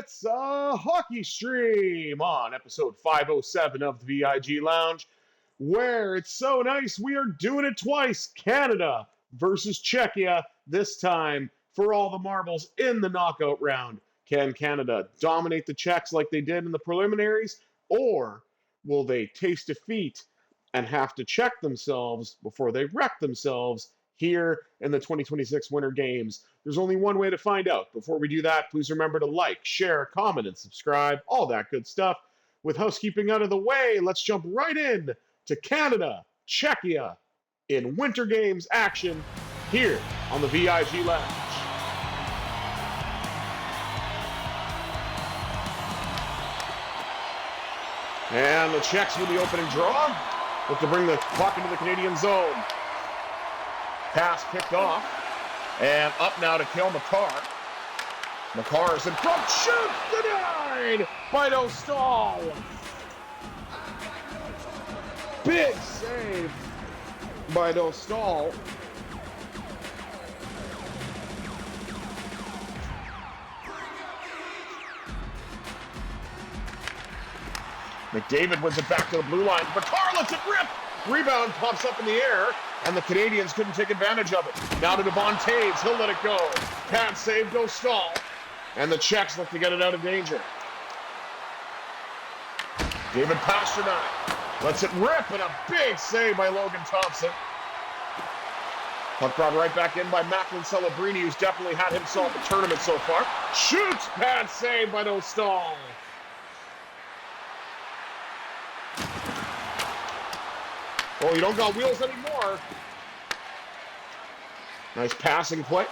It's a hockey stream on episode 507 of the VIG Lounge, where it's so nice we are doing it twice. Canada versus Czechia, this time for all the marbles in the knockout round. Can Canada dominate the Czechs like they did in the preliminaries, or will they taste defeat and have to check themselves before they wreck themselves here in the 2026 Winter Games? There's only one way to find out. Before we do that, please remember to like, share, comment, and subscribe, all that good stuff. With housekeeping out of the way, let's jump right in to Canada, Czechia in Winter Games action here on the VIG Lounge. And the Czechs with the opening draw. Look to bring the puck into the Canadian zone. Pass picked off. And up now to Cale Makar. Makar is in front. Shoot! Denied by Dostal. Big save by Dostal. McDavid wins it back to the blue line. Makar lets it rip. Rebound pops up in the air, and the Canadians couldn't take advantage of it. Now to Devon Toews. He'll let it go. Can't save Dostal. And the Czechs look to get it out of danger. David Pastrnak lets it rip, and a big save by Logan Thompson. Puck brought right back in by Macklin Celebrini, who's definitely had himself a tournament so far. Shoots, bad save by Dostal. Oh, you don't got wheels anymore. Nice passing play.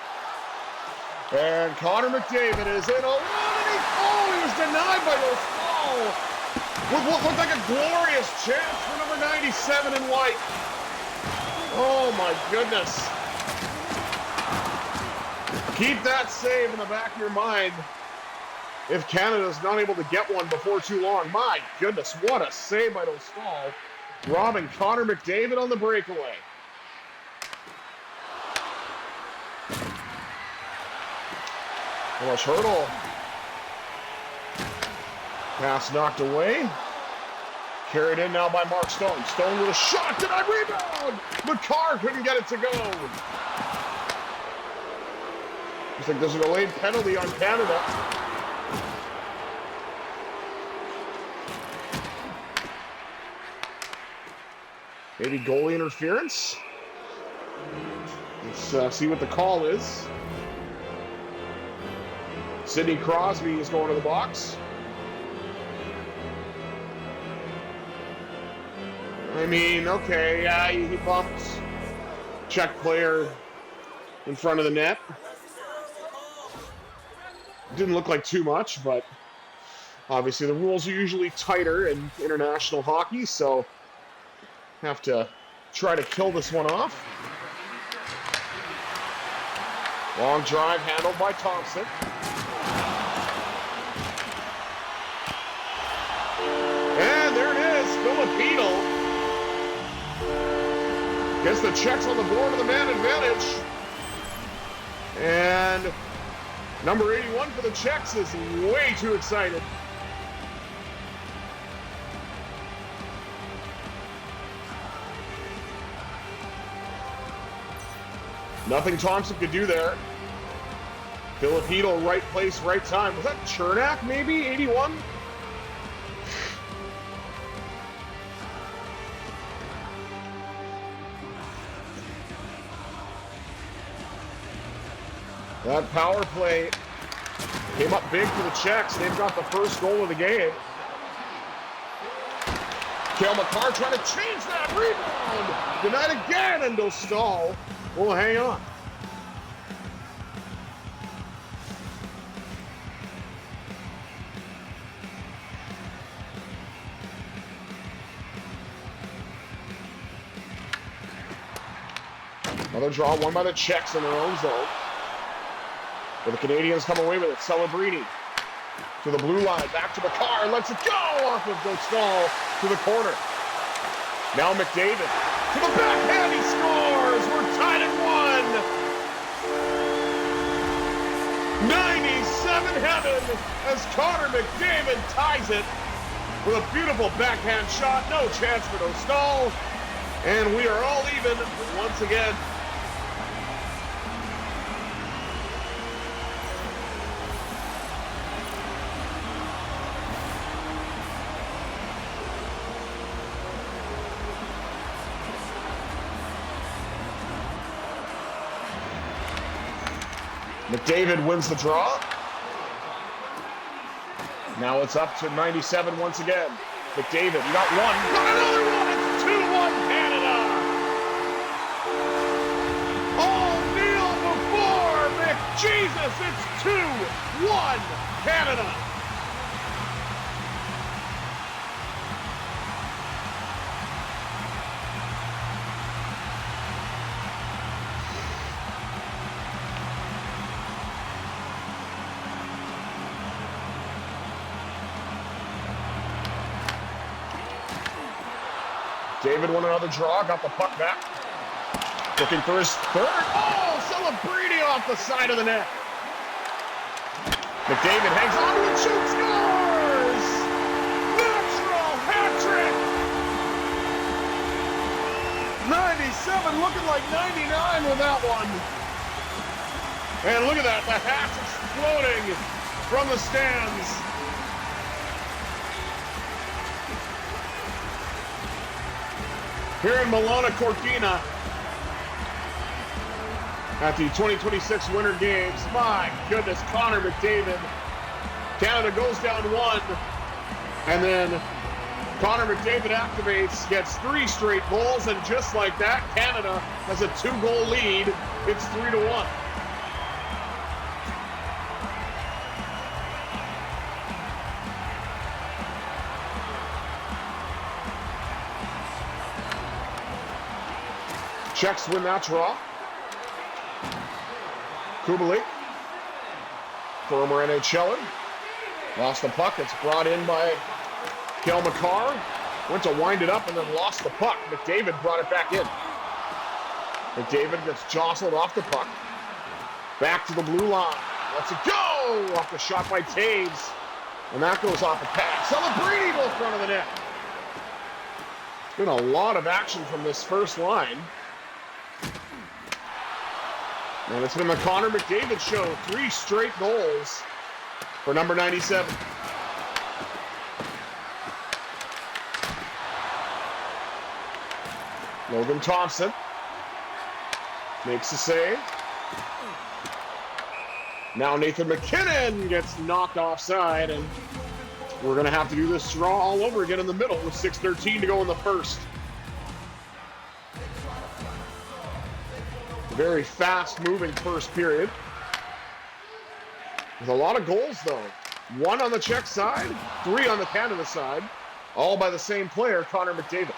And Connor McDavid is in alone, and he was denied by Dostal. With what looked like a glorious chance for number 97 in white. Oh my goodness. Keep that save in the back of your mind if Canada's not able to get one before too long. My goodness, what a save by Dostal. Robbing Connor McDavid on the breakaway. Rush hurdle. Pass knocked away. Carried in now by Mark Stone. Stone with a shot. Denied rebound. Makar couldn't get it to go. Looks like there's a delayed penalty on Canada. Maybe goalie interference. Let's see what the call is. Sidney Crosby is going to the box. I mean, okay, yeah, he bumped Czech player in front of the net. Didn't look like too much, but obviously the rules are usually tighter in international hockey, so have to try to kill this one off. Long drive handled by Thompson. And there it is, Filipino. Gets the Czechs on the board with the man advantage. And number 81 for the Czechs is way too excited. Nothing Thompson could do there. Filipino, right place, right time. Was that Chernak, maybe? 81? That power play came up big for the Czechs. They've got the first goal of the game. Cale Makar trying to change that rebound. Denied again, and Dostal will hang on. Another draw won by the Czechs in their own zone. But the Canadians come away with it. Celebrini to the blue line, back to Makar, lets it go off of Dostal to the corner. Now McDavid to the backhand, he scores! We're tied at 1! 97 in heaven as Connor McDavid ties it with a beautiful backhand shot. No chance for Dostal. And we are all even once again. McDavid wins the draw. Now it's up to 97 once again. McDavid, you got one. Got another one. It's 2-1 Canada. Oh, kneel before McJesus. It's 2-1 Canada. David won another draw, got the puck back. Looking for his third. Oh, Celebrini off the side of the net. McDavid hangs on to it, shoots, scores! Natural hat trick! 97 looking like 99 with that one. And look at that, the hat's exploding from the stands. Here in Milano Cortina at the 2026 Winter Games. My goodness, Connor McDavid. Canada goes down one, and then Connor McDavid activates, gets 3 straight goals, and just like that, Canada has a 2-goal lead. It's 3-1. Czechs win that draw. Kubalik, former NHLer, lost the puck. It's brought in by Cale Makar. Went to wind it up and then lost the puck. McDavid brought it back in. McDavid gets jostled off the puck. Back to the blue line. Lets it go! Off the shot by Taves. And that goes off a pass. Celebrini goes front of the net. Been a lot of action from this first line. And it's been the Connor McDavid show. 3 straight goals for number 97. Logan Thompson makes the save. Now Nathan MacKinnon gets knocked offside, and we're going to have to do this draw all over again in the middle with 6:13 to go in the first. Very fast-moving first period. With a lot of goals, though. 1 on the Czech side, 3 on the Canada side, all by the same player, Connor McDavid.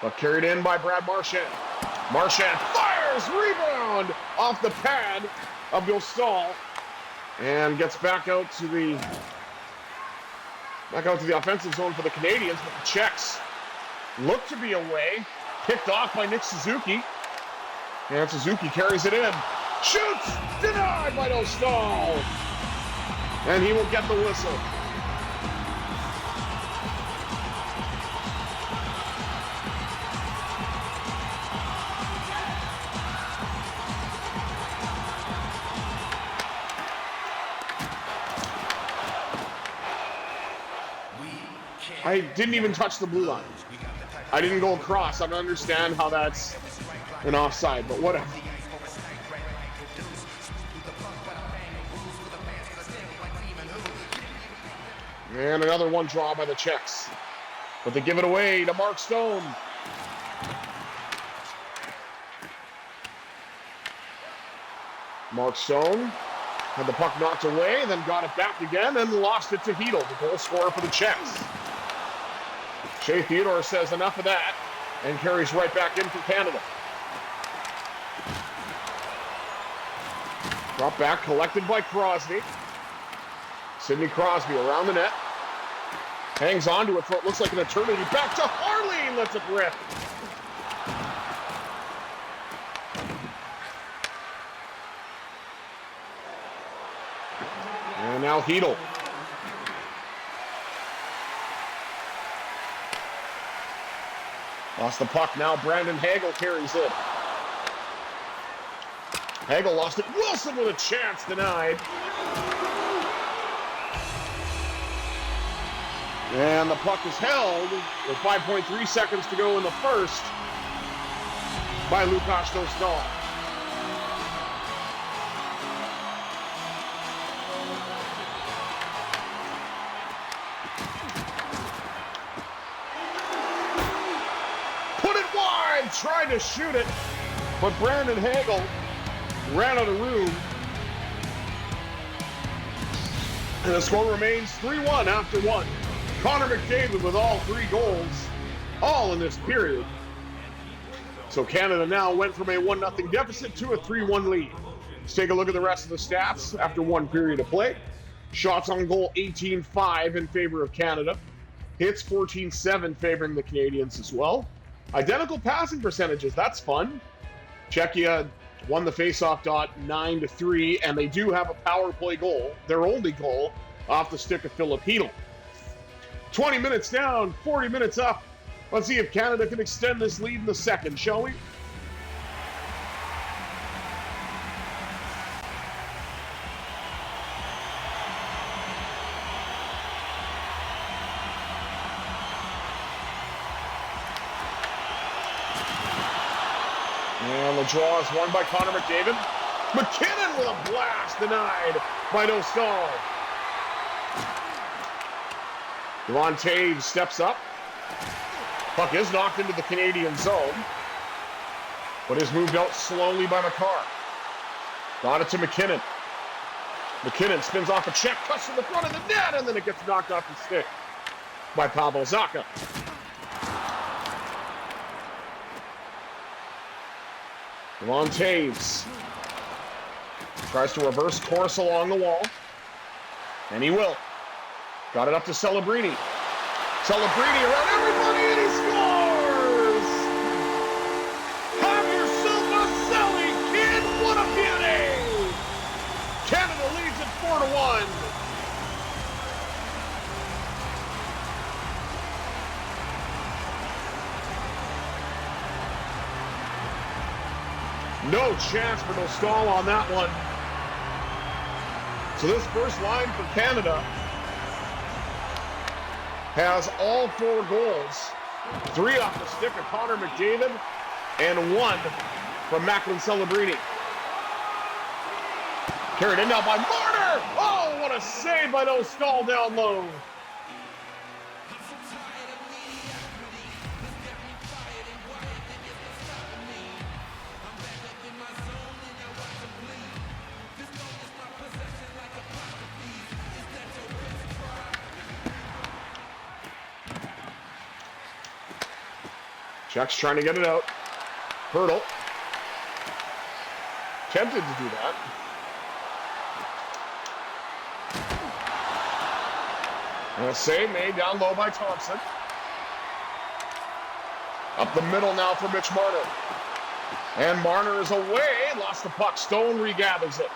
But carried in by Brad Marchand. Marchand fires, rebound off the pad of Dostal, and gets back out to the offensive zone for the Canadians. But the Czechs look to be away, picked off by Nick Suzuki. And Suzuki carries it in. Shoots! Denied by Dostal! And he will get the whistle. I didn't even touch the blue line. I didn't go across. I don't understand how that's an offside, but whatever. And another one draw by the Czechs. But they give it away to Mark Stone. Mark Stone had the puck knocked away, then got it back again and lost it to Hedl, the goal scorer for the Czechs. Shea Theodore says enough of that and carries right back in for Canada. Brought back, collected by Crosby. Sidney Crosby around the net. Hangs on to it for what looks like an eternity. Back to Harley, lets it rip. now Hedl. Lost the puck. Now Brandon Hagel carries it. Hagel lost it. Wilson with a chance, denied. And the puck is held with 5.3 seconds to go in the first by Lukáš Dostal. Put it wide, tried to shoot it, but Brandon Hagel ran out of room. And the score remains 3-1 after one. Connor McDavid with all 3 goals, all in this period. So Canada now went from a 1-0 deficit to a 3-1 lead. Let's take a look at the rest of the stats after one period of play. Shots on goal 18-5 in favor of Canada. Hits 14-7 favoring the Canadians as well. Identical passing percentages, that's fun. Czechia won the faceoff dot 9-3, and they do have a power play goal, their only goal, off the stick of Filip Hedl. 20 minutes down, 40 minutes up. Let's see if Canada can extend this lead in the second, shall we? And the draw is won by Connor McDavid. MacKinnon with a blast, denied by Dostal. Devon Toews steps up. Puck is knocked into the Canadian zone, but is moved out slowly by Makar. Got it to MacKinnon. MacKinnon spins off a check, cuts to the front of the net, and then it gets knocked off the stick by Pavel Zacha. Devon Toews tries to reverse course along the wall, and he will. Got it up to Celebrini. Celebrini around everybody, and he scores! Have yourself a Celly, kid! What a beauty! Canada leads it 4-1. No chance for Dostal on that one. So this first line for Canada has all 4 goals. 3 off the stick of Connor McDavid and 1 from Macklin Celebrini. Carried in now by Marner. Oh, what a save by Dostal down low. Czech's trying to get it out. Hurdle. Tempted to do that. And a save made down low by Thompson. Up the middle now for Mitch Marner. And Marner is away. Lost the puck. Stone regathers it.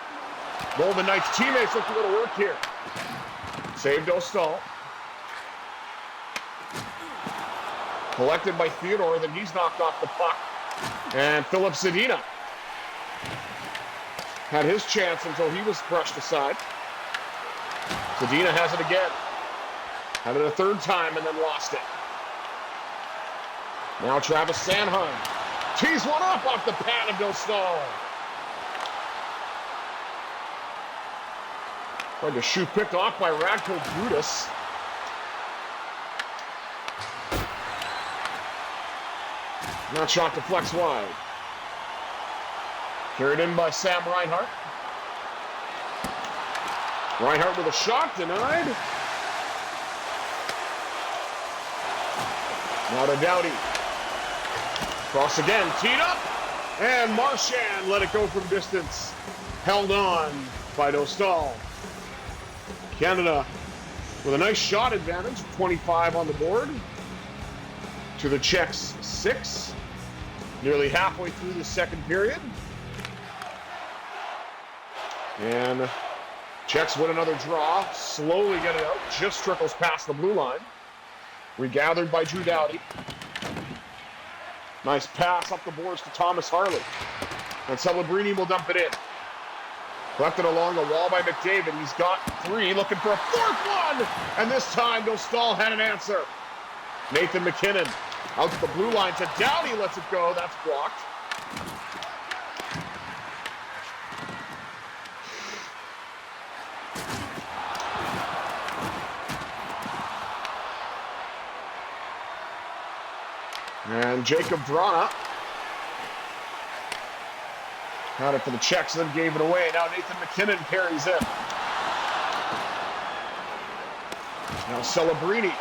Golden Knights teammates look a little work here. Saved Dostal. Collected by Theodore, then he's knocked off the puck. And Filip Zadina had his chance until he was brushed aside. Zadina has it again. Had it a third time and then lost it. Now Travis Sanheim tees one off the pad of Dostal. Tried to shoot picked off by Radko Gudas. That shot deflects wide. Carried in by Sam Reinhart. Reinhart with a shot, denied. Now to Doughty. Cross again, teed up. And Marchand let it go from distance. Held on by Dostal. Canada with a nice shot advantage, 25 on the board. To the Czechs, 6. Nearly halfway through the second period. And Czechs win another draw. Slowly get it out. Just trickles past the blue line. Regathered by Drew Doughty. Nice pass up the boards to Thomas Harley. And Celebrini will dump it in. Left it along the wall by McDavid. He's got 3, looking for a 4th one. And this time, Dostal had an answer. Nathan MacKinnon out to the blue line to Doughty. Lets it go. That's blocked. And Jacob Vrana had it for the Czechs, then gave it away. Now Nathan MacKinnon carries in. Now Celebrini.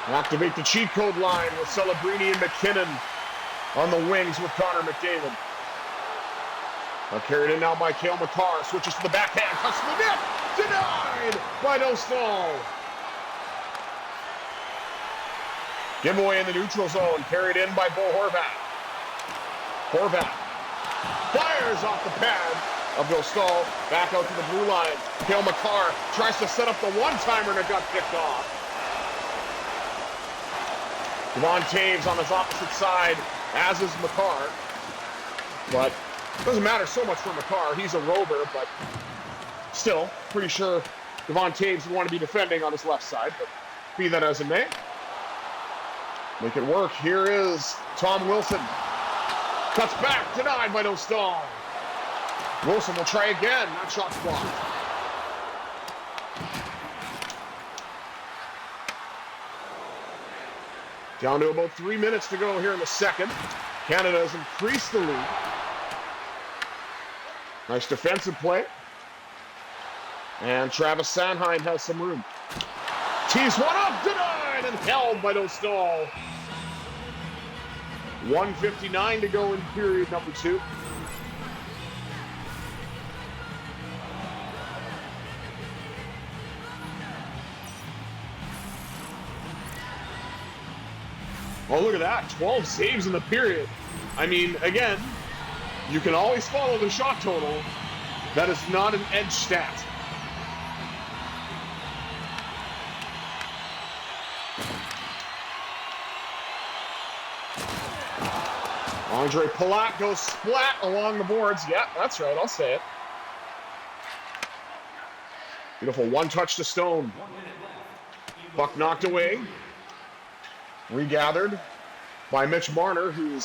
Activate the cheat code line with Celebrini and MacKinnon on the wings with Connor McDavid. Carried in now by Cale Makar. Switches to the backhand. Cuts to the net. Denied by Dostal. Giveaway in the neutral zone. Carried in by Bo Horvat. Horvat fires off the pad of Dostal. Back out to the blue line. Cale Makar tries to set up the one-timer and it got picked off. Devon Taves on his opposite side, as is Makar. But it doesn't matter so much for Makar. He's a rover, but still, pretty sure Devon Taves would want to be defending on his left side. But be that as it may. Make it work. Here is Tom Wilson. Cuts back, denied by Dostal. Wilson will try again. That shot's blocked. Down to about 3 minutes to go here in the second. Canada has increased the lead. Nice defensive play. And Travis Sanheim has some room. Tees one up, denied, and held by Dostal. 1:59 to go in period number 2. Oh, look at that. 12 saves in the period. I mean, again, you can always follow the shot total. That is not an edge stat. Andre Palat goes splat along the boards. Yeah, that's right. I'll say it. Beautiful one-touch to Stone. Puck knocked away. Regathered by Mitch Marner, who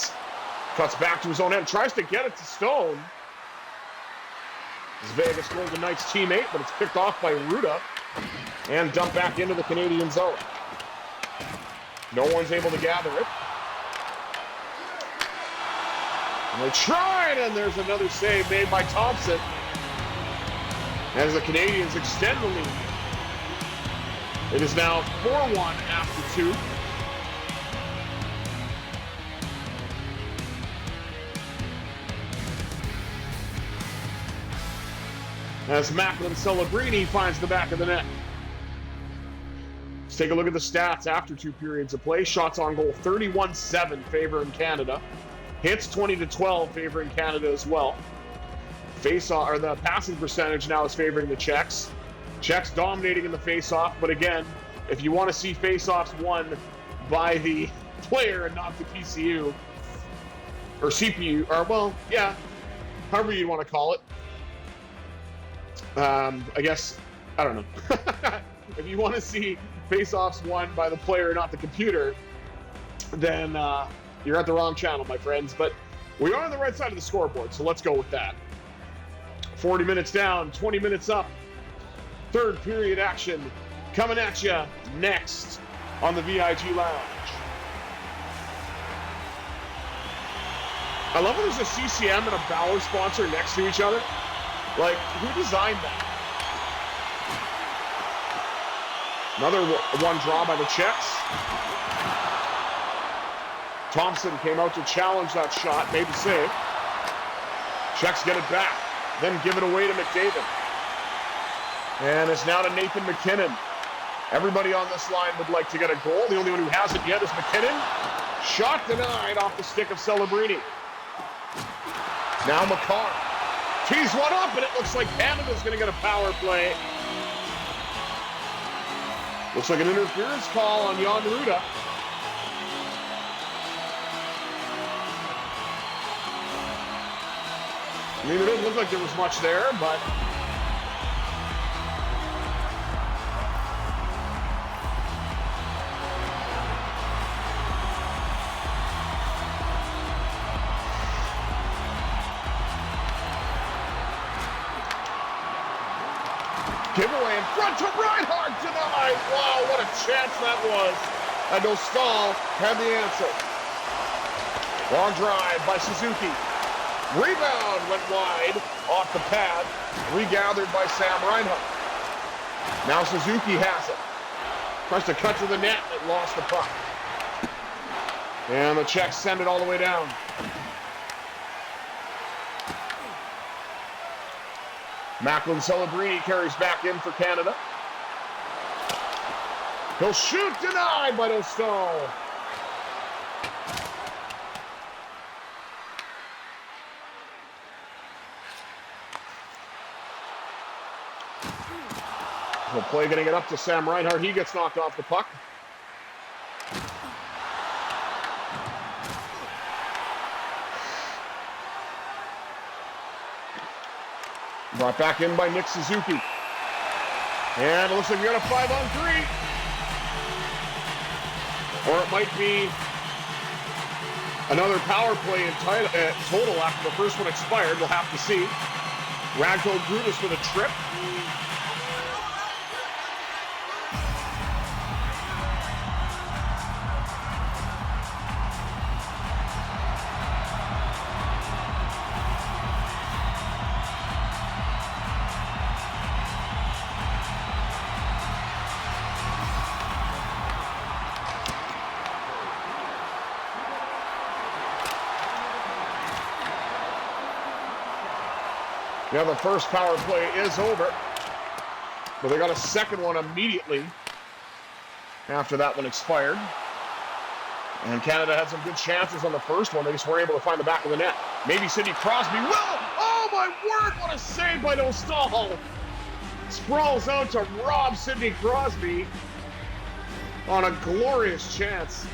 cuts back to his own end. Tries to get it to Stone. It's Vegas Golden Knights teammate, but it's picked off by Ruda and dumped back into the Canadian zone. No one's able to gather it. And they tried, and there's another save made by Thompson as the Canadians extend the lead. It is now 4-1 after 2. As Macklin Celebrini finds the back of the net. Let's take a look at the stats after 2 periods of play. Shots on goal 31-7 favoring Canada. Hits 20-12 favoring Canada as well. Face-off, or the passing percentage now is favoring the Czechs. Czechs dominating in the face-off, but again, if you want to see face-offs won by the player and not the PCU or CPU, or well, yeah, however you want to call it. I guess, I don't know. If you want to see face-offs won by the player, not the computer, then you're at the wrong channel, my friends. But we are on the right side of the scoreboard, so let's go with that. 40 minutes down, 20 minutes up. Third period action coming at you next on the VIG Lounge. I love when there's a CCM and a Bauer sponsor next to each other. Like, who designed that? Another one draw by the Czechs. Thompson came out to challenge that shot, made the save. Czechs get it back, then give it away to McDavid. And it's now to Nathan MacKinnon. Everybody on this line would like to get a goal. The only one who hasn't yet is MacKinnon. Shot denied off the stick of Celebrini. Now McCarr tees one up, and it looks like Canada's going to get a power play. Looks like an interference call on Jan Ruda. I mean, it didn't look like there was much there, but... Giveaway in front to Reinhart, denied. Wow, what a chance that was. And Dostal had the answer. Long drive by Suzuki. Rebound went wide off the pad. Regathered by Sam Reinhart. Now Suzuki has it. Tries to cut to the net and lost the puck. And the Czechs send it all the way down. Macklin Celebrini carries back in for Canada. He'll shoot, denied by Dostal. The play getting it up to Sam Reinhart. He gets knocked off the puck. Brought back in by Nick Suzuki. And it looks like we got a 5-on-3. Or it might be another power play in total after the first one expired. We'll have to see. Radko Grudas with a trip. Now the first power play is over, but they got a second one immediately after that one expired. And Canada had some good chances on the first one. They just weren't able to find the back of the net. Maybe Sidney Crosby will. Oh my word, what a save by Dostal. Sprawls out to rob Sidney Crosby on a glorious chance.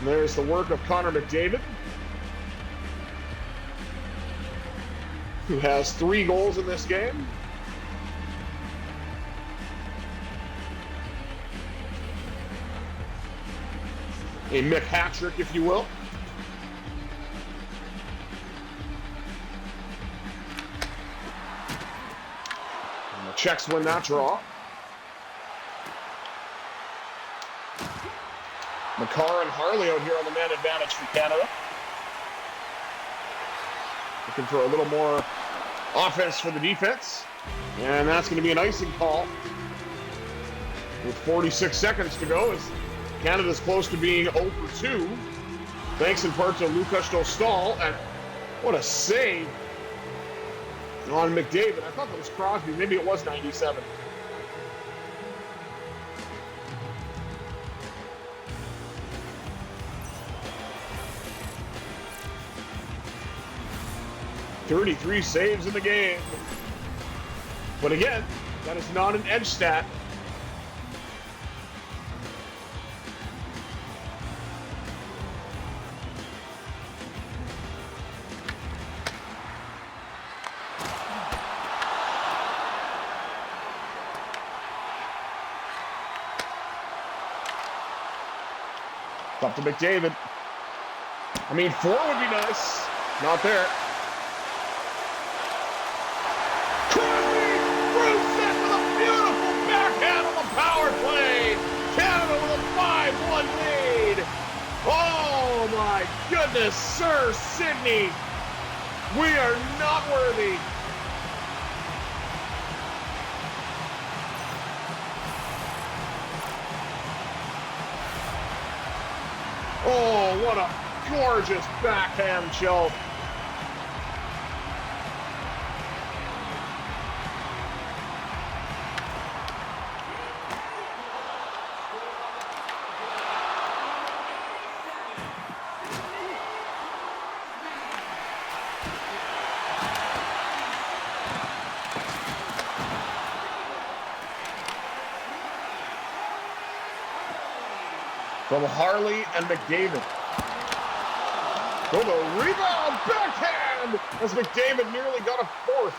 There's the work of Connor McDavid, who has 3 goals in this game. A Mick hat-trick, if you will. And the Czechs win that draw. McCarr and Harley out here on the man advantage for Canada. Looking for a little more offense for the defense. And that's going to be an icing call with 46 seconds to go as Canada's close to being 0 for 2. Thanks in part to Lukas Dostal. And what a save on McDavid. I thought that was Crosby. Maybe it was 97. "33 saves in the game." But again, that is not an edge stat. Up to McDavid. I mean, 4 would be nice. Not there. Crosby roots it with a beautiful backhand on the power play. Canada with a 5-1 lead. Oh my goodness, Sir Sidney. We are not worthy. Oh, what a gorgeous backhand choke. from Harley and McDavid. Oh, the rebound, backhand, as McDavid nearly got a fourth.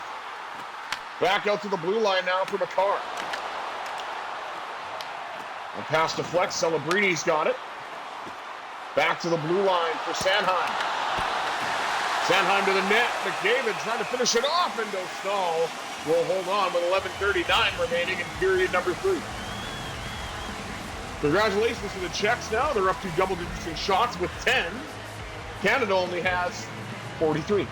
Back out to the blue line now for McCarr. And pass to Flex, Celebrini's got it. Back to the blue line for Sanheim. Sanheim to the net, McDavid trying to finish it off, and Dostal will hold on with 11:39 remaining in period number 3. Congratulations to the Czechs now. They're up to double digits in shots with 10. Canada only has 43.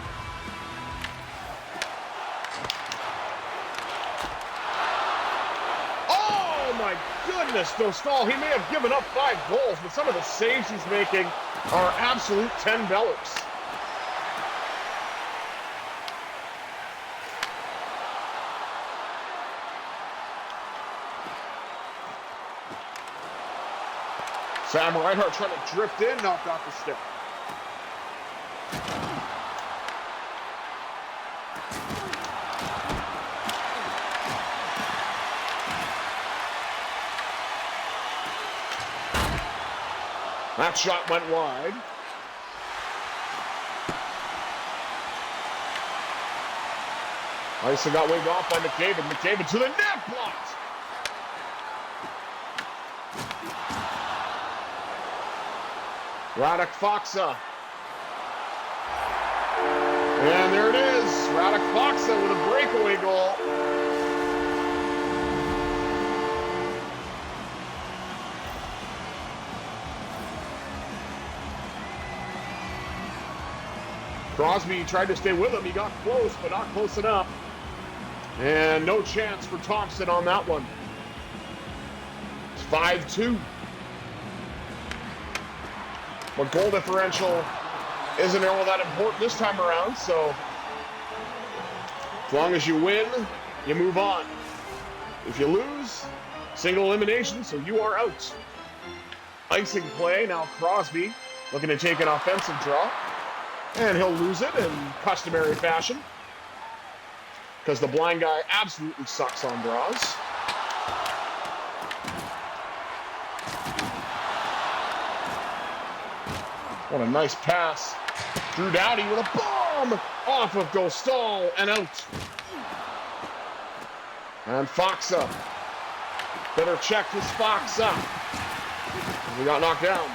Oh my goodness, Dostal. He may have given up 5 goals, but some of the saves he's making are absolute 10-bellers. Sam Reinhart trying to drift in, knocked off the stick. That shot went wide. Icing got waved off by McDavid. McDavid to the net, blocked. Radek Faksa. And there it is. Radek Faksa with a breakaway goal. Crosby tried to stay with him. He got close, but not close enough. And no chance for Thompson on that one. It's 5-2. But goal differential isn't all that important this time around, so as long as you win, you move on. If you lose, single elimination, so you are out. Icing play, now Crosby looking to take an offensive draw. And he'll lose it in customary fashion, because the blind guy absolutely sucks on draws. What a nice pass. Drew Doughty with a bomb off of Dostal and out. And Faksa. Better check his Faksa. He got knocked down.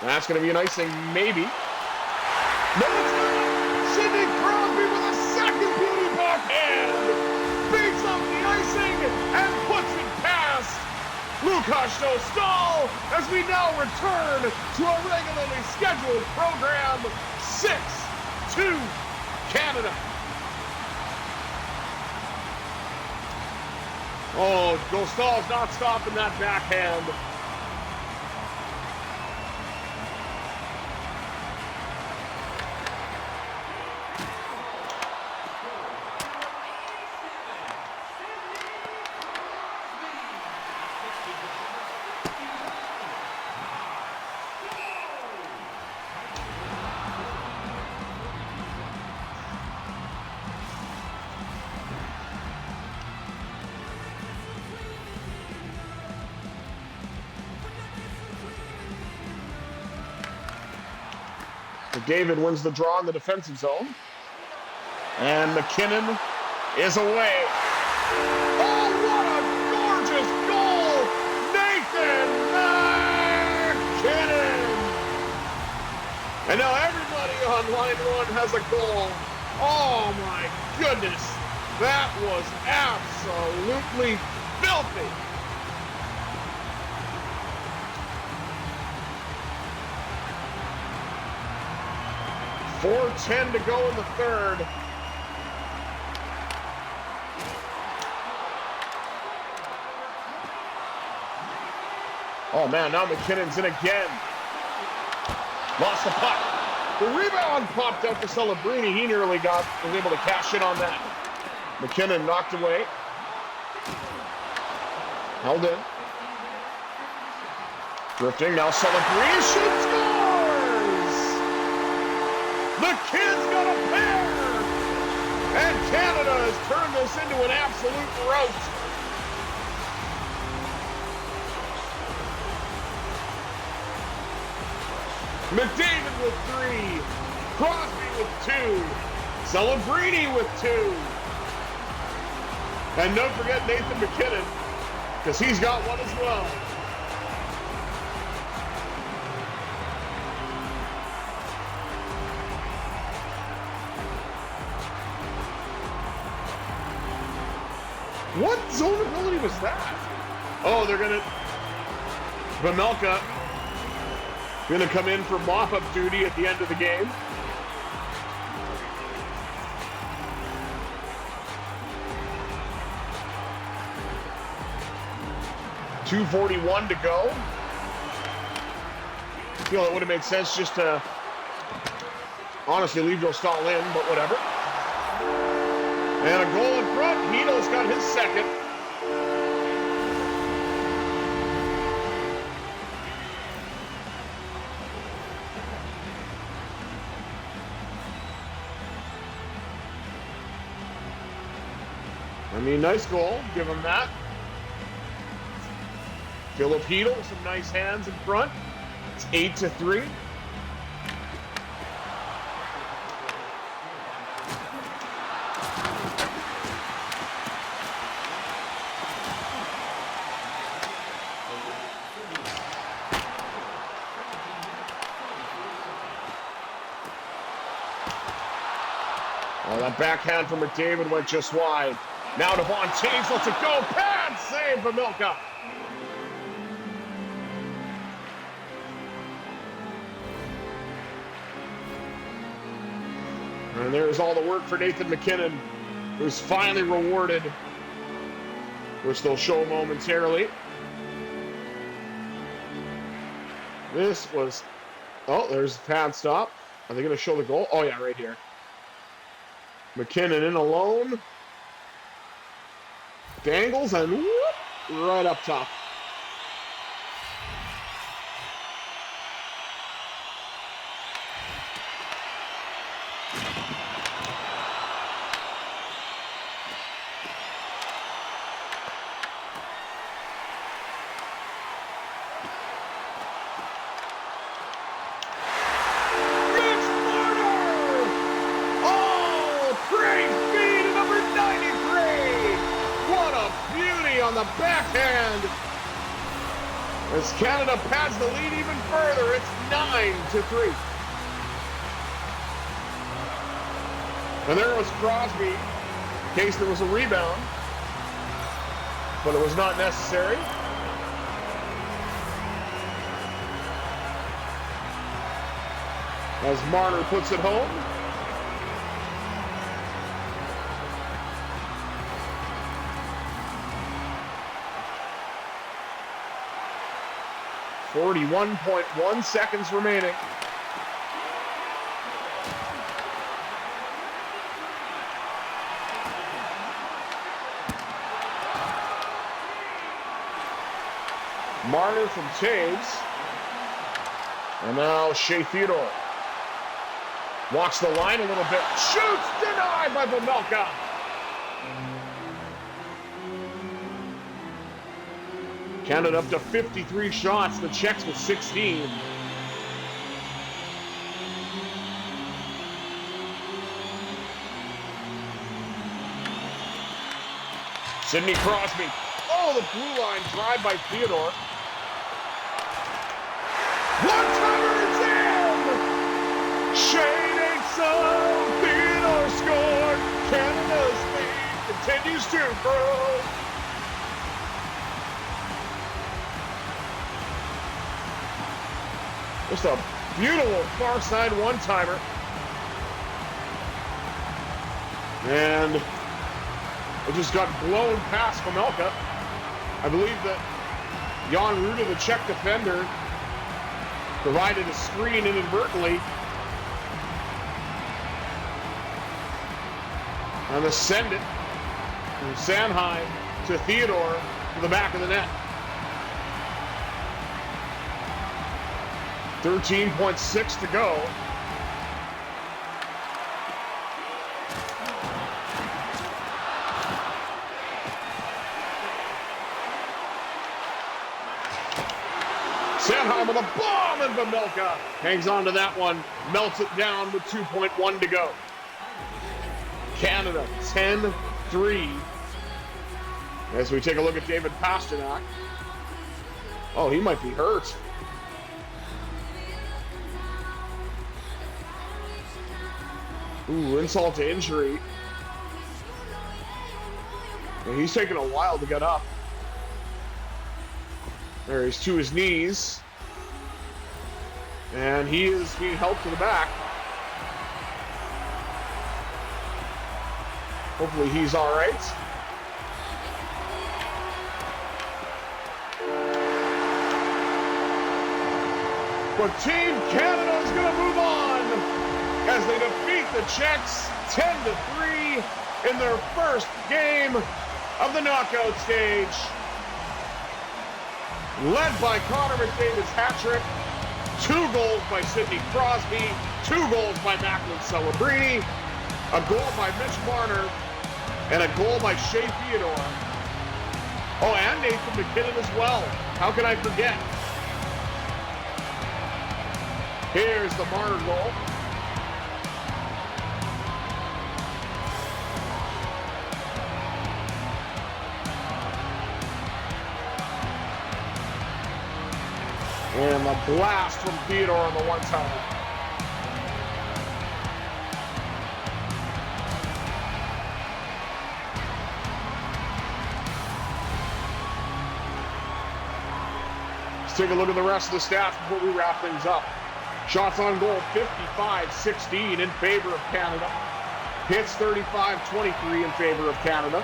That's going to be an icing, maybe. No, it's not! Sidney Crosby with a second beauty backhand! Beats up the icing and puts it past Lukasz Dostal as we now return to a regularly scheduled program. 6-2 Canada. Oh, Dostal's not stopping that backhand. McDavid wins the draw in the defensive zone. And MacKinnon is away. Oh, what a gorgeous goal! Nathan MacKinnon! And now everybody on line one has a goal. Oh my goodness. That was absolutely filthy. 4:10 to go in the third. Oh man, now McKinnon's in again. Lost the puck. The rebound popped out to Celebrini. He nearly was able to cash in on that. MacKinnon knocked away. Held in. Drifting, now Celebrini shoots, scores! The kids got a pair! And Canada has turned this into an absolute rout. McDavid with 3. Crosby with 2. Celebrini with 2. And don't forget Nathan MacKinnon, because he's got one as well. What zone ability was that? Oh, they're going to... Vejmelka going to come in for mop-up duty at the end of the game. .241 to go. I feel it would have made sense just to honestly leave Joe Stahl in, but whatever. And a goal in front. Hito's got his second. I mean, nice goal. Give him that. Filipino with some nice hands in front. It's 8-3. Oh, that backhand from McDavid went just wide. Now Devon Toews lets it go. Pad save for Vejmelka. And there's all the work for Nathan MacKinnon, who's finally rewarded, which they'll show momentarily. This was... Oh, there's pad stop. Are they going to show the goal? Oh, yeah, right here. MacKinnon in alone. Dangles and whoop, right up top. On the backhand as Canada pads the lead even further. It's 9-3. And there was Crosby in case there was a rebound, but it was not necessary. As Marner puts it home. .1 seconds remaining. Marner from Toews. And now Shea Theodore. Walks the line a little bit. Shoots! Denied by Vejmelka. Canada up to 53 shots. The Czechs with 16. Sidney Crosby. Oh, the blue line drive by Theodore. One-timer is in! Shea Theodore scored. Canada's lead continues to grow. Just a beautiful far side one-timer. And it just got blown past Vejmelka. I believe that Jan Ruda, the Czech defender, provided a screen inadvertently. And they send it from Sanheim to Theodore to the back of the net. 13.6 to go. Sanheim with a bomb, and Vejmelka hangs on to that one, melts it down with 2.1 to go. Canada 10-3. As we take a look at David Pastrnak. Oh, he might be hurt. Ooh, insult to injury. And he's taking a while to get up. There, he's to his knees. And he is being helped to the back. Hopefully he's all right. But Team Canada is going to move on as they defeat the Czechs 10-3 in their first game of the knockout stage. Led by Connor McDavid's hat trick, 2 goals by Sidney Crosby, 2 goals by Macklin Celebrini, a goal by Mitch Marner, and a goal by Shea Theodore. Oh, and Nathan MacKinnon as well. How can I forget? Here's the Marner goal. And the blast from Theodore on the one-timer. Let's take a look at the rest of the stats before we wrap things up. Shots on goal, 55-16 in favor of Canada. Hits 35-23 in favor of Canada.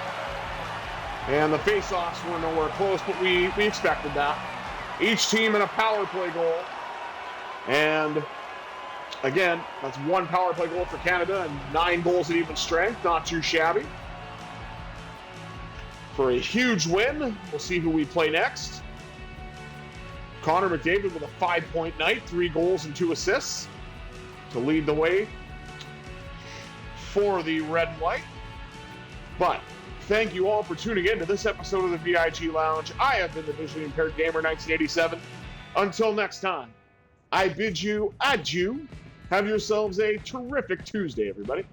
And the face-offs were nowhere close, but we expected that. Each team in a power play goal. And again, that's 1 power play goal for Canada and 9 goals at even strength. Not too shabby. For a huge win, we'll see who we play next. Connor McDavid with a 5-point night, 3 goals and 2 assists to lead the way for the Red and White. But thank you all for tuning in to this episode of the VIG Lounge. I have been the Visually Impaired Gamer 1987. Until next time, I bid you adieu. Have yourselves a terrific Tuesday, everybody.